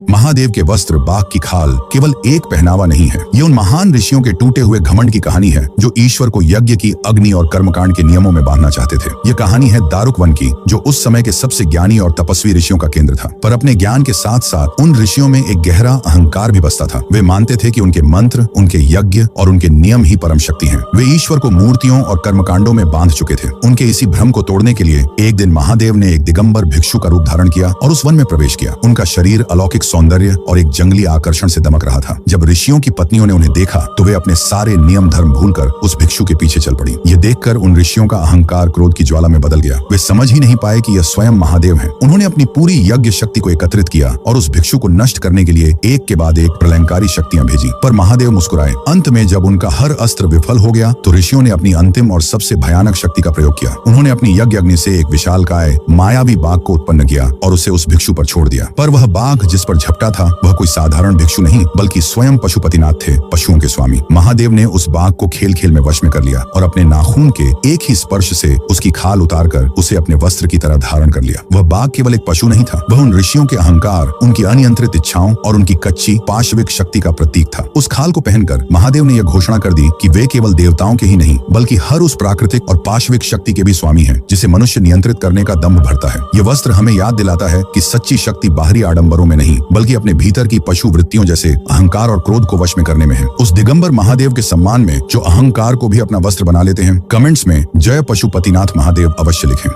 महादेव के वस्त्र, बाघ की खाल केवल एक पहनावा नहीं है, ये उन महान ऋषियों के टूटे हुए घमंड की कहानी है जो ईश्वर को यज्ञ की, अग्नि और कर्मकांड के नियमों में बांधना चाहते थे। ये कहानी है दारुक वन की, जो उस समय के सबसे ज्ञानी और तपस्वी ऋषियों का केंद्र था। पर अपने ज्ञान के साथ साथ उन ऋषियों में एक गहरा अहंकार भी बसता था। वे मानते थे कि उनके मंत्र, उनके यज्ञ और उनके नियम ही परम शक्ति हैं। वे ईश्वर को मूर्तियों और कर्मकांडों में बांध चुके थे। उनके इसी भ्रम को तोड़ने के लिए एक दिन महादेव ने एक दिगंबर भिक्षु का रूप धारण किया और उस वन में प्रवेश किया। उनका शरीर अलौकिक सौंदर्य और एक जंगली आकर्षण से दमक रहा था। जब ऋषियों की पत्नियों ने उन्हें देखा तो वे अपने सारे नियम धर्म भूलकर उस भिक्षु के पीछे चल पड़ी। ये देखकर उन ऋषियों का अहंकार क्रोध की ज्वाला में बदल गया। वे समझ ही नहीं पाए कि यह स्वयं महादेव हैं। उन्होंने अपनी पूरी यज्ञ शक्ति को एकत्रित किया और उस भिक्षु को नष्ट करने के लिए एक के बाद एक प्रलयंकारी शक्तियां भेजी। पर महादेव मुस्कुराए। अंत में जब उनका हर अस्त्र विफल हो गया तो ऋषियों ने अपनी अंतिम और सबसे भयानक शक्ति का प्रयोग किया। उन्होंने अपनी यज्ञ अग्नि से एक विशालकाय मायावी बाघ को उत्पन्न किया और उसे उस भिक्षु पर छोड़ दिया। पर वह बाघ जिस पर झपटा था वह कोई साधारण भिक्षु नहीं बल्कि स्वयं पशुपतिनाथ थे, पशुओं के स्वामी। महादेव ने उस बाघ को खेल खेल में वश में कर लिया और अपने नाखून के एक ही स्पर्श से उसकी खाल उतारकर उसे अपने वस्त्र की तरह धारण कर लिया। वह बाघ केवल एक पशु नहीं था, वह उन ऋषियों के अहंकार, उनकी अनियंत्रित इच्छाओं और उनकी कच्ची पाशविक शक्ति का प्रतीक था। उस खाल को पहनकर महादेव ने यह घोषणा कर दी कि वे केवल देवताओं के ही नहीं बल्कि हर उस प्राकृतिक और पाशविक शक्ति के भी स्वामी हैं जिसे मनुष्य नियंत्रित करने का दम्भ भरता है। यह वस्त्र हमें याद दिलाता है कि सच्ची शक्ति बाहरी आडंबरों में नहीं बल्कि अपने भीतर की पशु वृत्तियों जैसे अहंकार और क्रोध को वश में करने में है। उस दिगंबर महादेव के सम्मान में जो अहंकार को भी अपना वस्त्र बना लेते हैं, कमेंट्स में जय पशुपतिनाथ महादेव अवश्य लिखें।